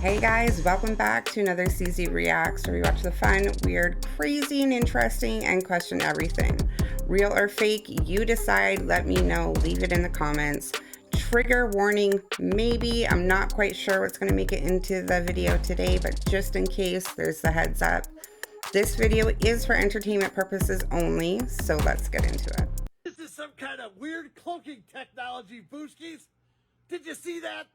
Hey guys, welcome back to another CZ Reacts, where we watch the fun, weird, crazy, and interesting and question everything. Real or fake, you decide, let me know, leave it in the comments. Trigger warning, maybe, I'm not quite sure what's going to make it into the video today, but just in case, there's the heads up. This video is for entertainment purposes only, so let's get into it. This is some kind of weird cloaking technology, Booskies. Did you see that?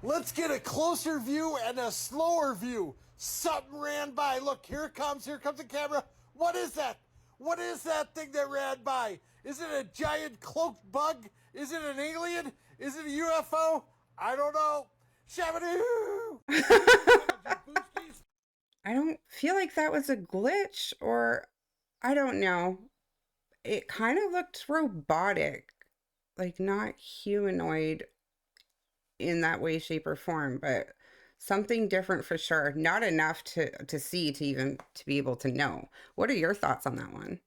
Let's get a closer view and a slower view. Something ran by. Look, here it comes. Here comes the camera. What is that? What is that thing that ran by? Is it a giant cloaked bug? Is it an alien? Is it a UFO? I don't know. Shabadoo! I don't feel like that was a glitch, or I don't know. It kind of looked robotic, like not humanoid in that way, shape, or form, but something different for sure. Not enough to see to even to be able to know. What are your thoughts on that one?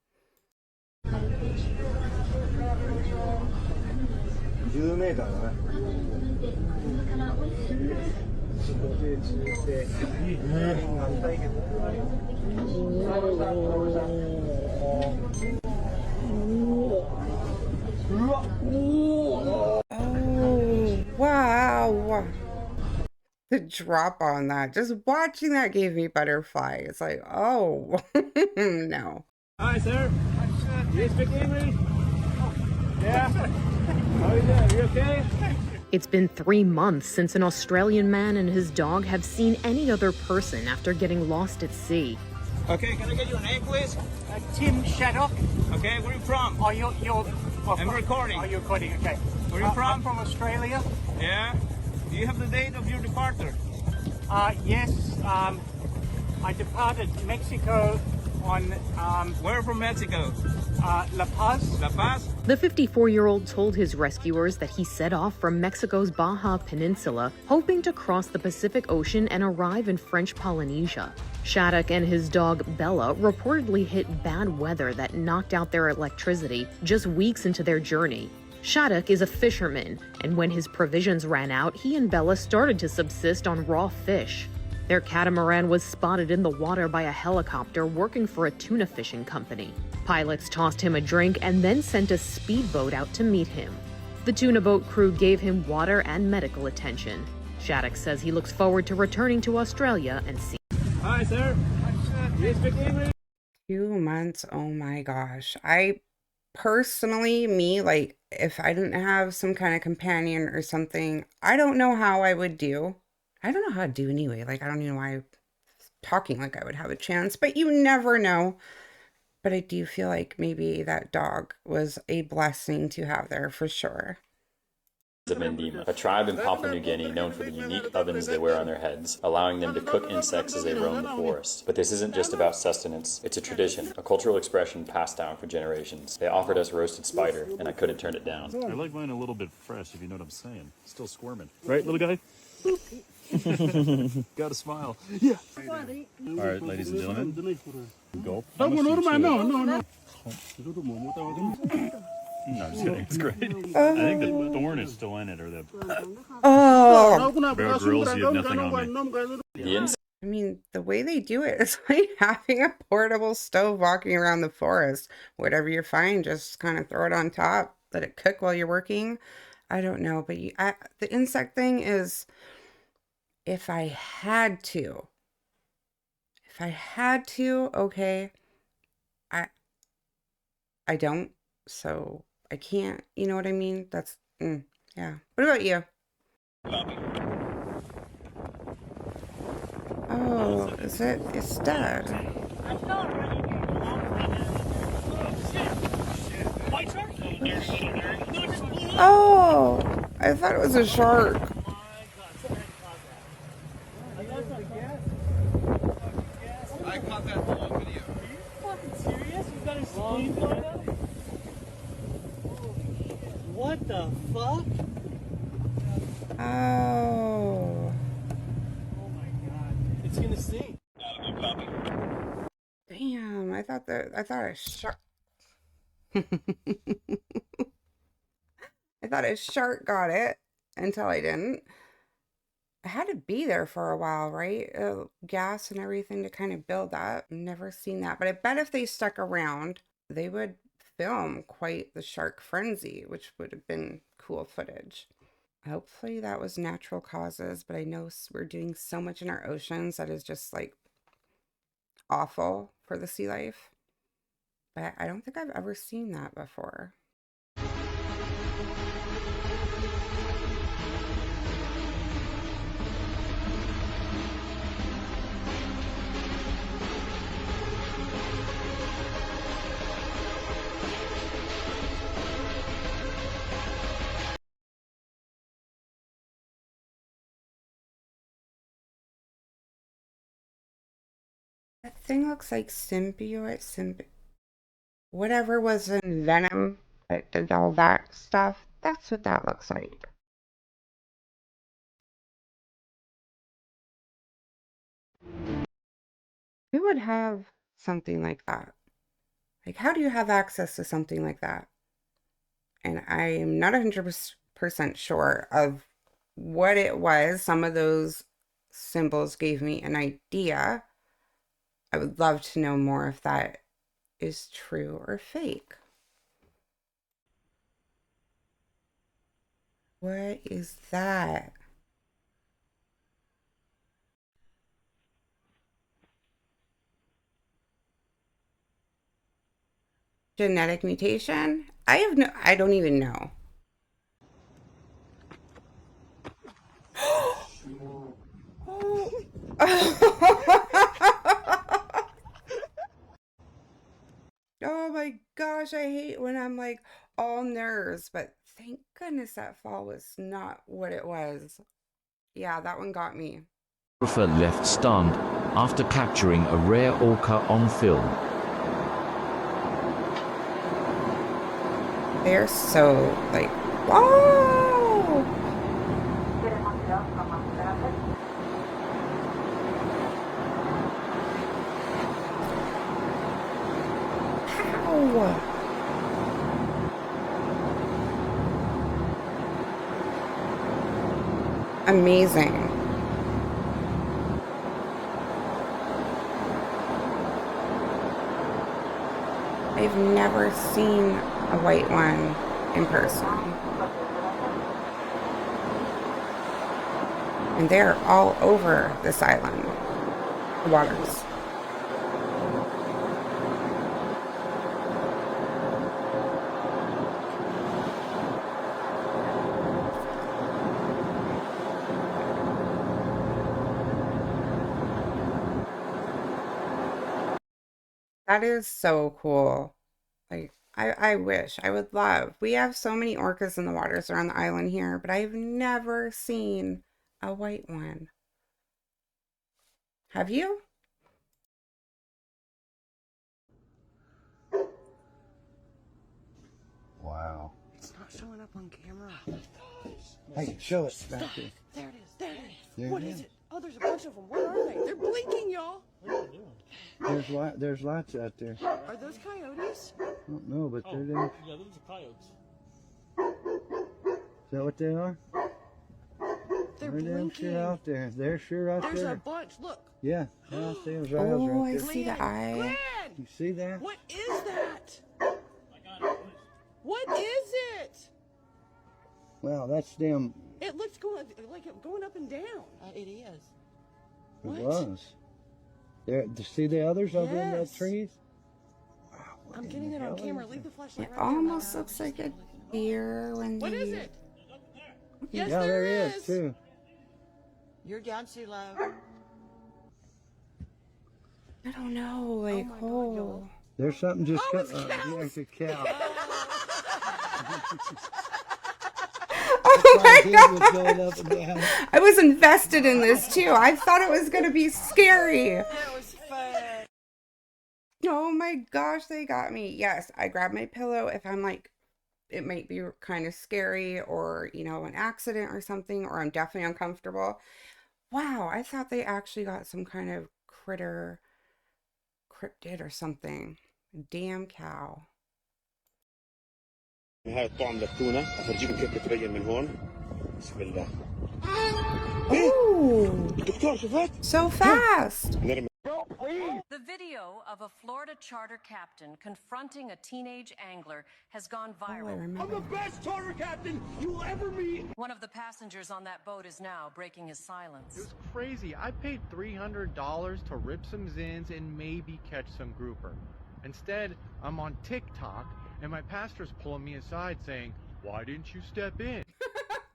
Oh, wow. The drop on that, just watching that gave me butterfly. It's like, oh, no. Hi, sir. Do you speak English? Yeah. How are you doing? You okay? It's been 3 months since an Australian man and his dog have seen any other person after getting lost at sea. Okay, can I get your name, please? Tim Shaddock. Okay, where are you from? Oh, you're. Well, I'm recording. Oh, you're recording. Okay. Where are you from? I'm from Australia. Yeah. Do you have the date of your departure? Yes. I departed Mexico on Where from Mexico? La Paz. La Paz? The 54-year-old told his rescuers that he set off from Mexico's Baja Peninsula, hoping to cross the Pacific Ocean and arrive in French Polynesia. Shattuck and his dog Bella reportedly hit bad weather that knocked out their electricity just weeks into their journey. Shattuck is a fisherman, and when his provisions ran out, he and Bella started to subsist on raw fish. Their catamaran was spotted in the water by a helicopter working for a tuna fishing company. Pilots tossed him a drink and then sent a speedboat out to meet him. The tuna boat crew gave him water and medical attention. Shattuck says he looks forward to returning to Australia and seeing. Hi, sir. Do you speak English? 2 months, oh my gosh. I personally, me, like, if I didn't have some kind of companion or something, I don't know how I would do. I don't know how to do anyway. Like, I don't even know why I'm talking like I would have a chance, but you never know. But I do feel like maybe that dog was a blessing to have there for sure. A tribe in Papua New Guinea known for the unique ovens they wear on their heads, allowing them to cook insects as they roam the forest. But this isn't just about sustenance, it's a tradition, a cultural expression passed down for generations. They offered us roasted spider, and I couldn't turn it down. I like mine a little bit fresh, if you know what I'm saying. Still squirming. Right, little guy? Got a smile. Yeah. All right, ladies and gentlemen. Gulp. No. No, I'm just kidding. It's great. I think the thorn is still in it, or the Bear Grylls, you have nothing on me. I mean, the way they do it is like having a portable stove walking around the forest. Whatever you find, just kind of throw it on top, let it cook while you're working. I don't know, but the insect thing is, if I had to, okay, I don't, so I can't, you know what I mean? That's, yeah. What about you? Oh, it's dead. Oh, I thought it was a shark. I caught that whole video. Are you fucking serious? You got a speedboat up? What the fuck? Oh. Oh my god. It's gonna sink. Damn, I thought a shark. I thought a shark got it until I didn't. It had to be there for a while, right? Gas and everything to kind of build that. Never seen that. But I bet if they stuck around, they would film quite the shark frenzy, which would have been cool footage. Hopefully that was natural causes, but I know we're doing so much in our oceans that is just like awful for the sea life. But I don't think I've ever seen that before. That thing looks like symbiote, whatever was in Venom that did all that stuff. That's what that looks like. Who would have something like that? Like, how do you have access to something like that? And I'm not 100% sure of what it was. Some of those symbols gave me an idea. I would love to know more if that is true or fake. What is that? Genetic mutation? I don't even know. Oh my gosh, I hate when I'm like all nerves, but thank goodness that fall was not what it was. Yeah, that one got me. Photographer left stunned after capturing a rare orca on film. They're so like, whoa! How? Amazing. I've never seen a white one in person. And they're all over this island, the waters. That is so cool. Like, I wish, I would love. We have so many orcas in the waters around the island here, but I've never seen a white one. Have you? Wow. It's not showing up on camera. Hey, show it back here. There it is. There it is. There What it is is. it? Oh, there's a bunch of them. What are they? They're blinking, y'all. There's lots out there. Are those coyotes? I don't know, but they're there. Yeah, those are coyotes. Is that what they are? They're They're damn blinking. sure out there. They're sure out There's there. a bunch. Look. Yeah, I see those eyes Oh, right I there. see the eye. Glenn, You see that? what is that? What is it? Wow, that's them. It looks going like it going up and down. It is. It What? was. There. See the others over in the Yes. trees? Wow, what I'm in getting the it on hell camera. is Leave the that? flashlight It right there. almost looks like a deer when What is they... it? Yes, Yeah, there there is too. You're down too low. I don't know, like, my God, oh. y'all. There's something just Oh, it's yeah, cows. it's a cow. Oh my Head god! was going up and down. I was invested in this too. I thought it was gonna be scary. That was fun. Oh my gosh, they got me. Yes, I grab my pillow if I'm like, it might be kind of scary or, you know, an accident or something, or I'm definitely uncomfortable. Wow, I thought they actually got some kind of cryptid or something. Damn cow. هاي الطعم للتونة أفرجيكم كيف بتبين من هون بسم الله Ooh. So fast. The video of a Florida charter captain confronting a teenage angler has gone Oh, I viral. remember. I'm the best charter captain you'll ever meet. One of the passengers on that boat is now breaking his It silence. was crazy. I paid $300 to rip some zins and maybe catch some grouper. Instead, I'm on TikTok and my pastor's pulling me aside saying, "Why didn't you step in?"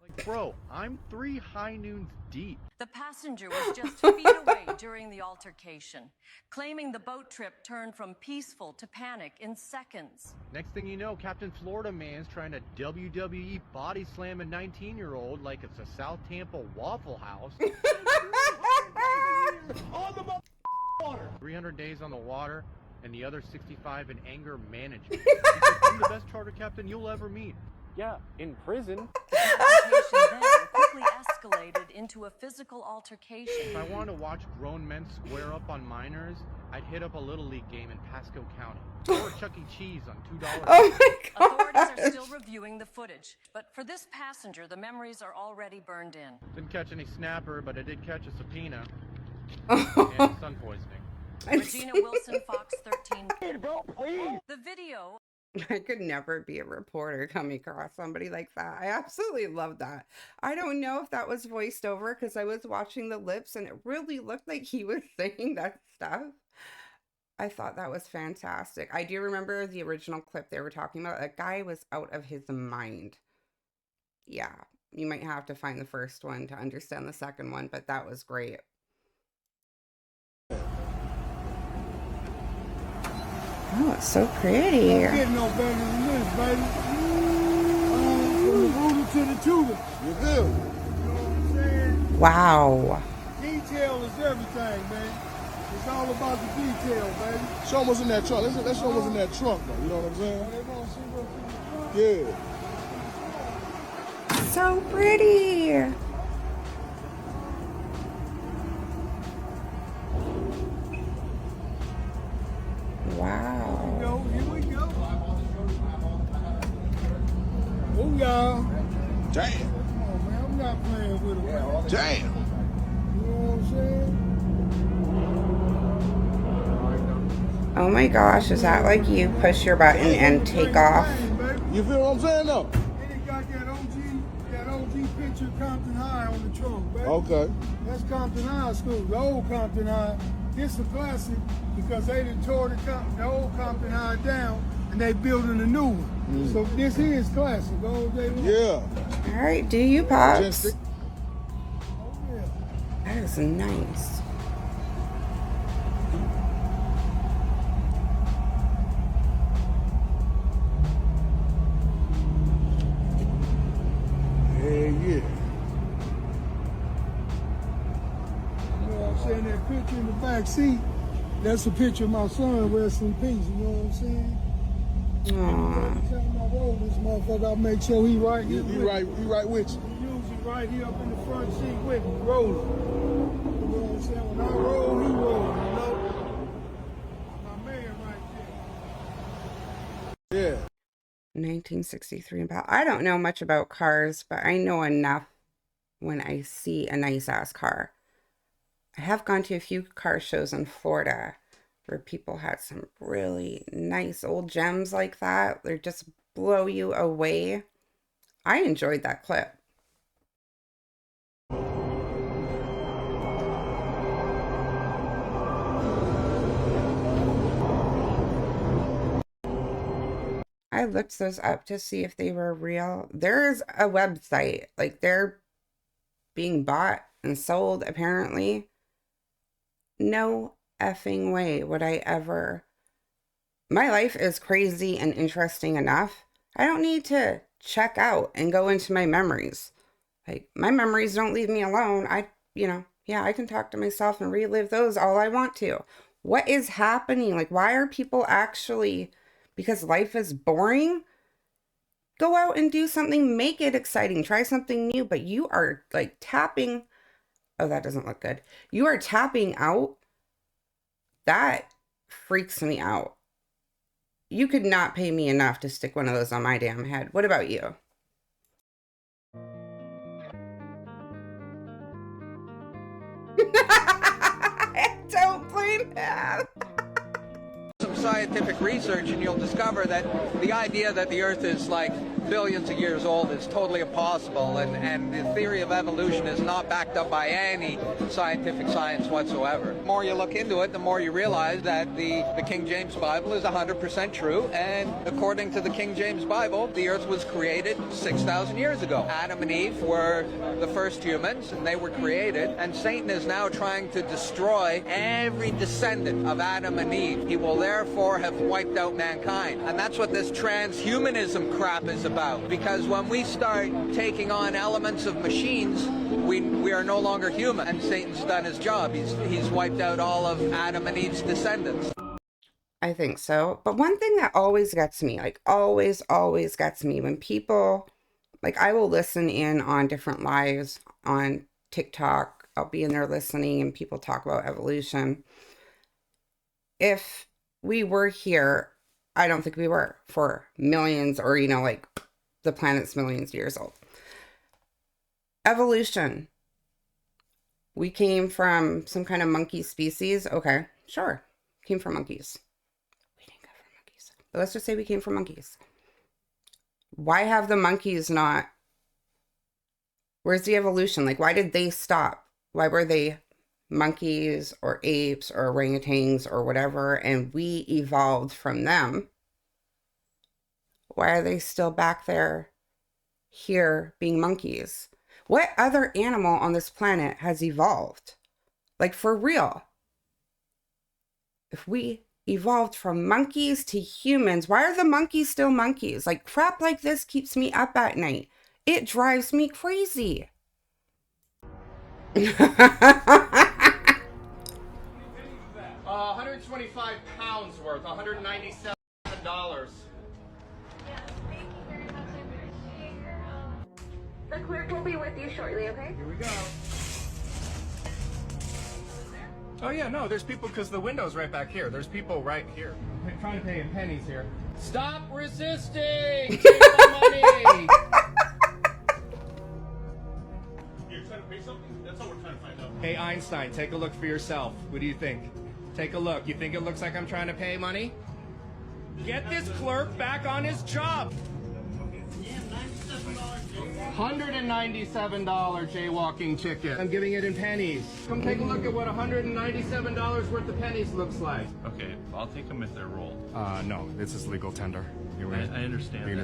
Like, bro, I'm 3 high noons deep. The passenger was just feet away during the altercation, claiming the boat trip turned from peaceful to panic in seconds. Next thing you know, Captain Florida Man's trying to WWE body slam a 19-year-old like it's a South Tampa Waffle House. On the water. 300 days on the water and the other 65 in anger management. He said, "I'm the best charter captain you'll ever meet." Yeah, in prison. The confrontation then quickly escalated into a physical altercation. If I wanted to watch grown men square up on minors, I'd hit up a Little League game in Pasco County. Or Chuck E. Cheese on $2. Oh my Authorities god. are still reviewing the footage, but for this passenger, the memories are already burned in. Didn't catch any snapper, but I did catch a subpoena and sun poisoning. Regina Wilson, Fox 13. The video. I could never be a reporter coming across somebody like that. I absolutely love that. I don't know if that was voiced over because I was watching the lips and it really looked like he was saying that stuff. I thought that was fantastic. I do remember the original clip they were talking about. That guy was out of his mind. Yeah, you might have to find the first one to understand the second one, but that was great. Oh, it's so pretty. Getting no better than this, baby. From the rooter to the tutor. You feel? You know what I'm saying? Wow. Detail is everything, man. It's all about the detail, baby. Show them what's in that trunk. Let's show them what's in that trunk, though. You know what I'm saying? They want to see what's in the trunk? Yeah. So pretty. Wow. Here we go. Oh, y'all. Damn. Come on, man. I'm not playing with them. Damn. You know what I'm saying? Oh my gosh, is that like you push your button and take off? You feel what I'm saying, though? And it got that OG picture of Compton High on the trunk, baby. Okay. That's Compton High School, the old Compton High. This a classic because they done tore the old Compton High down and they building a new one. So this is classic all day long. Yeah. All right, do you, Pops? Majestic. Oh, yeah. That is nice. Hey, yeah. You know what I'm saying? That picture in the back seat, that's a picture of my son, rest in peace. You know what I'm saying? Aww. Every time I roll this motherfucker, I make sure he right here. He right with you. He usually right here up in the front seat with me, rolling. You know what I'm saying? When I roll, he roll, you know? My man right there. Yeah. 1963 about. I don't know much about cars, but I know enough when I see a nice ass car. I have gone to a few car shows in Florida where people had some really nice old gems like that. They just blow you away. I enjoyed that clip. I looked those up to see if they were real. There's a website, like they're being bought and sold apparently. No effing way would I ever. My life is crazy and interesting enough. I don't need to check out and go into my memories. Like, my memories don't leave me alone. Yeah, I can talk to myself and relive those all I want to. What is happening? Like, why are people actually, because life is boring? Go out and do something, make it exciting, try something new, but you are like tapping. Oh, that doesn't look good. You are tapping out. That freaks me out. You could not pay me enough to stick one of those on my damn head. What about you? I don't blame him. Some scientific research and you'll discover that the idea that the Earth is like billions of years old is totally impossible, and the theory of evolution is not backed up by any scientific science whatsoever. The more you look into it, the more you realize that the King James Bible is 100% true, and according to the King James Bible, the Earth was created 6,000 years ago. Adam and Eve were the first humans, and they were created, and Satan is now trying to destroy every descendant of Adam and Eve. He will therefore have wiped out mankind, and that's what this transhumanism crap is about, because when we start taking on elements of machines, we are no longer human, and Satan's done his job. He's wiped out all of Adam and Eve's descendants. I think so. But one thing that always gets me, like always gets me, when people, like, I will listen in on different lives on TikTok. I'll be in there listening and people talk about evolution. If we were here, I don't think we were for millions, or, you know, like the planet's millions of years old. Evolution. We came from some kind of monkey species. Okay, sure. Came from monkeys. We didn't come from monkeys. But let's just say we came from monkeys. Why have the monkeys not? Where's the evolution? Like, why did they stop? Why were they monkeys or apes or orangutans or whatever, and we evolved from them? Why are they still back there here being monkeys? What other animal on this planet has evolved? Like, for real. If we evolved from monkeys to humans, why are the monkeys still monkeys? Like, crap like this keeps me up at night. It drives me crazy. 125 pounds worth, $197. The clerk will be with you shortly, okay? Here we go. Oh yeah, no, there's people, because the window's right back here. There's people right here. I'm trying to pay in pennies here. Stop resisting! Take my money! You're trying to pay something? That's all we're trying to find out. Hey Einstein, take a look for yourself. What do you think? Take a look. You think it looks like I'm trying to pay money? Get this clerk back on his job! $197 jaywalking ticket. I'm giving it in pennies. Come take a look at what $197 worth of pennies looks like. Okay, I'll take them if they're rolled. No, this is legal tender. I understand. You're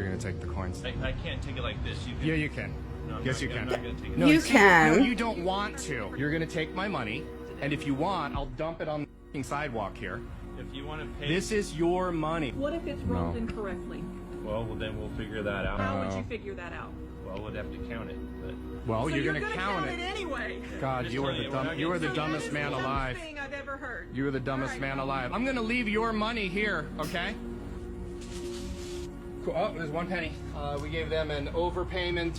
gonna take the coins. I can't take it like this. You can. Yeah, you can. No, yes, you can. I'm not gonna take it. You can. No, you don't want to. You're gonna take my money, and if you want, I'll dump it on the sidewalk here. If you want to pay. This is your money. What if it's rolled incorrectly? Well, then we'll figure that out. How would you figure that out? Well, we'll have to count it. But... Well, So you're gonna count it anyway. God, you are the dumbest man alive. Thing I've ever heard. You are the dumbest man alive. I'm gonna leave your money here, okay? Cool. Oh, there's 1 penny. We gave them an overpayment,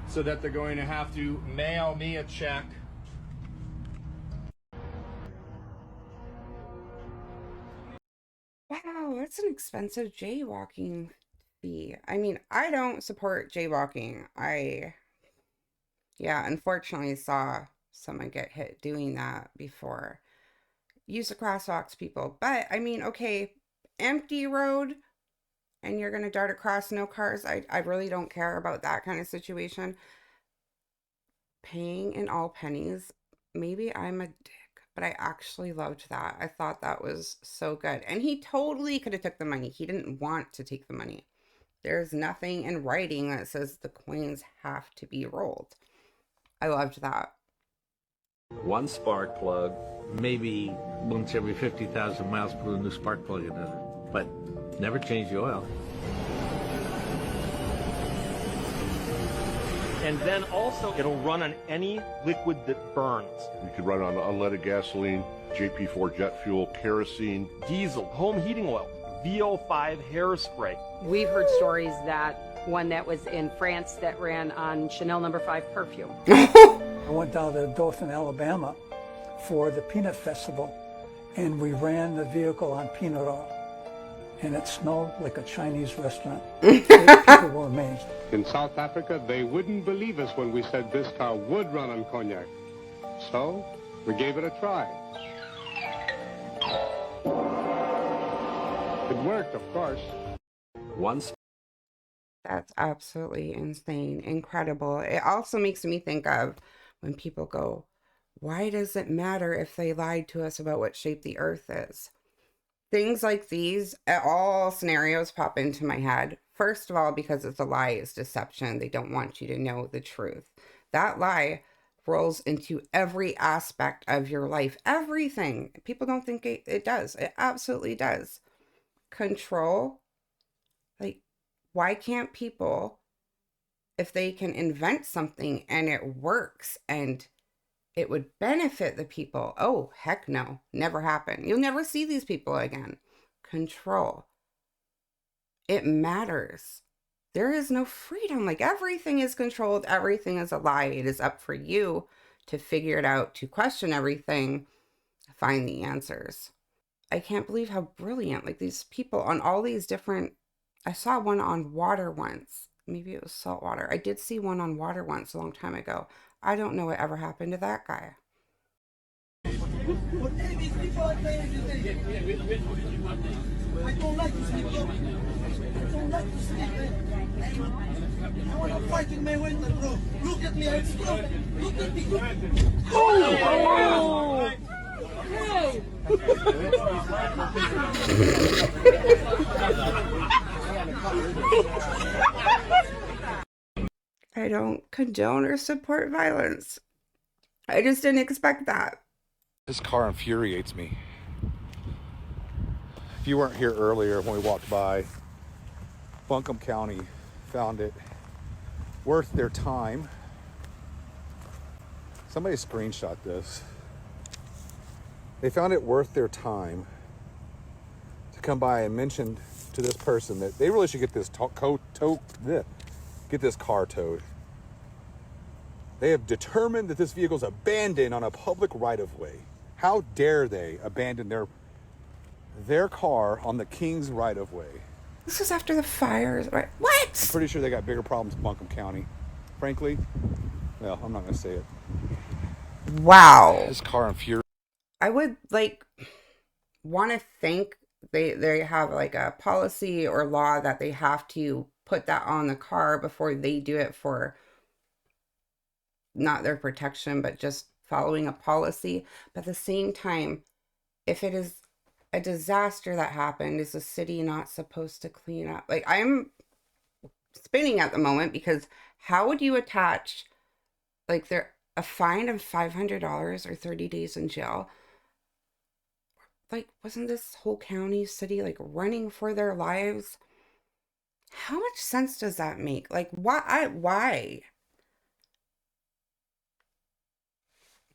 so that they're going to have to mail me a check. Wow, that's an expensive jaywalking fee. I mean, I don't support jaywalking. Unfortunately saw someone get hit doing that before. Use the crosswalks, people. But, I mean, okay, empty road, and you're going to dart across, no cars. I really don't care about that kind of situation. Paying in all pennies. Maybe I'm a dick. But I actually loved that. I thought that was so good. And he totally could have took the money. He didn't want to take the money. There's nothing in writing that says the coins have to be rolled. I loved that. One spark plug, maybe once every 50,000 miles, put a new spark plug in it. But never change the oil. And then also, it'll run on any liquid that burns. You could run on unleaded gasoline, JP4 jet fuel, kerosene, Diesel, home heating oil, VO5 hairspray. We've heard stories that one that was in France that ran on Chanel No. 5 perfume. I went down to Dothan, Alabama for the Peanut Festival, and we ran the vehicle on peanut oil. And it smelled like a Chinese restaurant. People were amazed. In South Africa, they wouldn't believe us when we said this car would run on cognac. So, we gave it a try. It worked, of course. Once. That's absolutely insane. Incredible. It also makes me think of when people go, why does it matter if they lied to us about what shape the earth is? Things like these, all scenarios pop into my head. First of all, because it's a lie, it's deception. They don't want you to know the truth. That lie rolls into every aspect of your life. Everything. People don't think it does. It absolutely does. Control. Like, why can't people, if they can invent something and it works and it would benefit the people? Oh, heck no. Never happen. You'll never see these people again. Control. It matters. There is no freedom. Like, everything is controlled. Everything is a lie. It is up for you to figure it out, to question everything, find the answers. I can't believe how brilliant, like, these people on all these different, I saw one on water once. Maybe it was salt water. I did see one on water once a long time ago. I don't know what ever happened to that guy. I don't like to sleep. I don't like to sleep. I want to fight in my winter, bro. Look at me, I'm strong. Look at me. Oh! Hey! I don't condone or support violence. I just didn't expect that. This car infuriates me. If you weren't here earlier when we walked by, Buncombe County found it worth their time. Somebody screenshot this. They found it worth their time to come by and mention to this person that they really should get this get this car towed. They have determined that this vehicle is abandoned on a public right-of-way. How dare they abandon their car on the King's right-of-way? This is after the fires, right? What? I'm pretty sure they got bigger problems in Buncombe County. Frankly, well, I'm not going to say it. Wow. This car infuriates. I would want to think they have like a policy or law that they have to put that on the car before they do it for not their protection, but just following a policy. But at the same time, if it is a disaster that happened, is the city not supposed to clean up? Like, I'm spinning at the moment, because how would you attach like a fine of $500 or 30 days in jail? Like, wasn't this whole county, city, like, running for their lives? How much sense does that make? Like, why?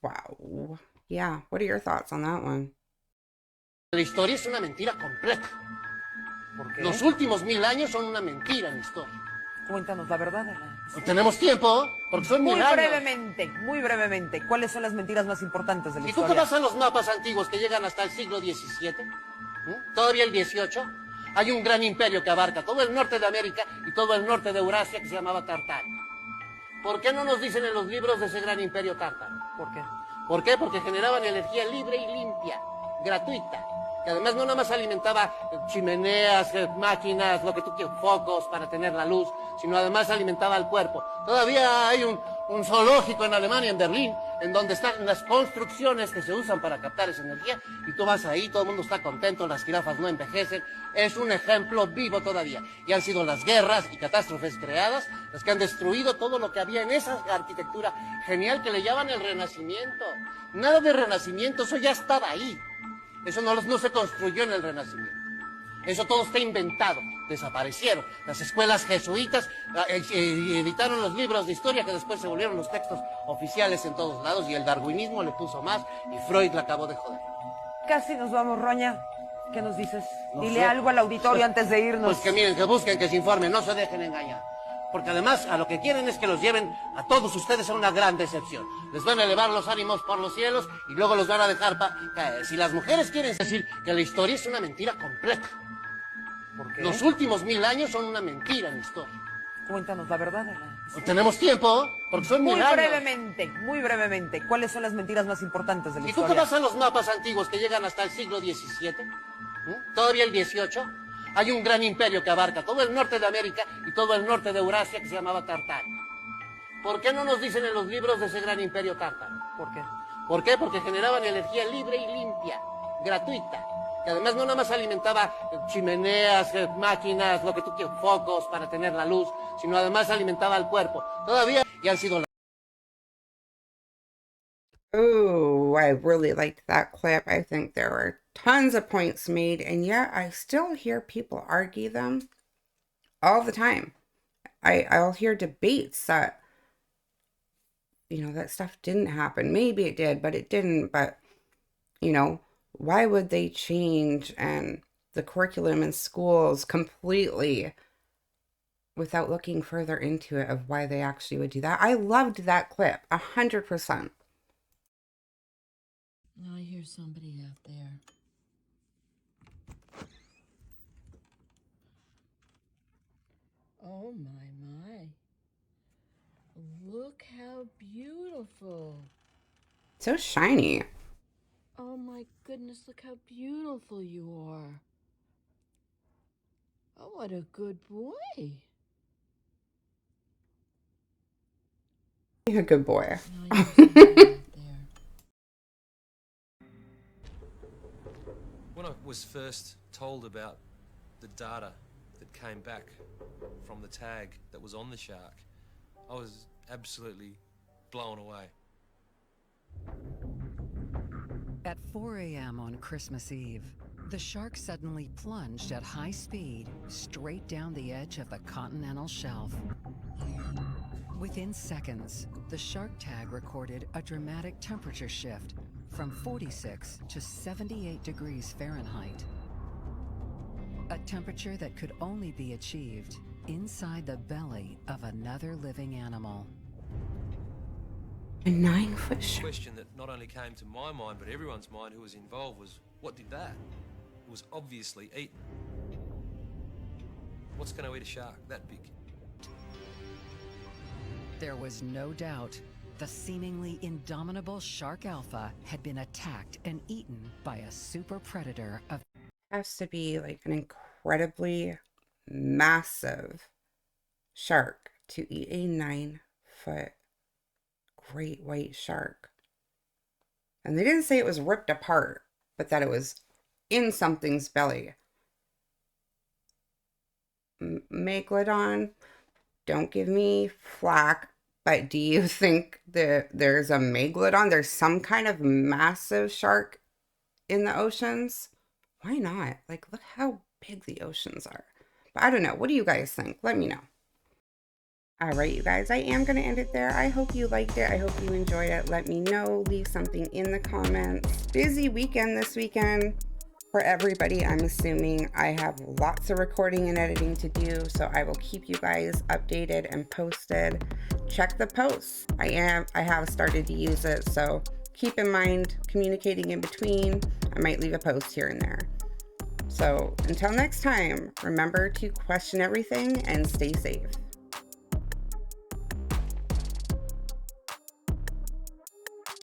Wow. Yeah, what are your thoughts on that one? La historia es una mentira completa. ¿Por qué? Los últimos 1000 años son una mentira en la historia. Cuéntanos la verdad de la historia. Tenemos tiempo, porque son 1000 años. Muy brevemente, ¿cuáles son las mentiras más importantes de la Si historia? tú te vas a los mapas antiguos que llegan hasta el siglo XVII, todavía el XVIII, hay un gran imperio que abarca todo el norte de América y todo el norte de Eurasia, que se llamaba Tartaria. ¿Por qué no nos dicen en los libros de ese gran imperio tártaro? ¿Por qué? ¿Por qué? Porque generaban energía libre y limpia, gratuita, que además no nada más alimentaba chimeneas, máquinas, lo que tú quieras, focos para tener la luz, sino además alimentaba al cuerpo. Todavía hay un zoológico en Alemania, en Berlín, en donde están las construcciones que se usan para captar esa energía, y tú vas ahí, todo el mundo está contento, las jirafas no envejecen. Es un ejemplo vivo todavía. Y han sido las guerras y catástrofes creadas las que han destruido todo lo que había en esa arquitectura genial que le llaman el Renacimiento. Nada de Renacimiento, eso ya estaba ahí. Eso no se construyó en el Renacimiento. Eso todo está inventado. Desaparecieron. Las escuelas jesuitas editaron los libros de historia que después se volvieron los textos oficiales en todos lados, y el darwinismo le puso más y Freud la acabó de joder. Casi nos vamos, Roña. ¿Qué nos dices? No Dile sé. algo al auditorio antes de irnos. Pues que miren, que busquen, que se informen, no se dejen engañar. Porque además a lo que quieren es que los lleven a todos ustedes a una gran decepción. Les van a elevar los ánimos por los cielos y luego los van a dejar caer. Si las mujeres quieren decir que la historia es una mentira completa. ¿Por qué? Los últimos 1000 años son una mentira en la historia. Cuéntanos la verdad de la Tenemos tiempo, porque son Muy mil años. muy brevemente, ¿cuáles son las mentiras más importantes de la Si tú te historia? vas a los mapas antiguos que llegan hasta el siglo XVII, todavía el XVIII, hay un gran imperio que abarca todo el norte de América y todo el norte de Eurasia que se llamaba Tartaria. ¿Por qué no nos dicen en los libros de ese gran imperio tártaro? ¿Por qué? ¿Por qué? Porque generaban energía libre y limpia, gratuita, que además no nada más alimentaba chimeneas, máquinas, lo que tú quieras, focos para tener la luz, sino además alimentaba al cuerpo. Todavía y han sido... Oh, I really liked that clip. I think there were tons of points made, and yet I still hear people argue them all the time. I'll hear debates that, you know, that stuff didn't happen. Maybe it did, but it didn't. But, you know, why would they change and the curriculum in schools completely without looking further into it of why they actually would do that? I loved that clip 100%. I hear somebody out there. Oh my. Look how beautiful. So shiny. Oh my goodness, look how beautiful you are. Oh, what a good boy. You're a good boy. When I was first told about the data that came back from the tag that was on the shark, I was absolutely blown away. At 4 a.m. on Christmas Eve, the shark suddenly plunged at high speed straight down the edge of the continental shelf. Within seconds, the shark tag recorded a dramatic temperature shift from 46 to 78 degrees Fahrenheit. A temperature that could only be achieved inside the belly of another living animal. A 9-foot shark. The question that not only came to my mind, but everyone's mind who was involved was, what did that? It was obviously eaten. What's going to eat a shark that big? There was no doubt. The seemingly indomitable shark alpha had been attacked and eaten by a super predator of... Has to be like an incredibly massive shark to eat a 9-foot great white shark. And they didn't say it was ripped apart, but that it was in something's belly. Megalodon, don't give me flack, but do you think that there's a megalodon? There's some kind of massive shark in the oceans? Why not? Like, look how big the oceans are. But I don't know. What do you guys think? Let me know. All right, you guys, I am going to end it there. I hope you liked it. I hope you enjoyed it. Let me know. Leave something in the comments. Busy weekend this weekend for everybody. I'm assuming I have lots of recording and editing to do, so I will keep you guys updated and posted. Check the posts. I have started to use it, so keep in mind communicating in between. I might leave a post here and there. So until next time, remember to question everything and stay safe.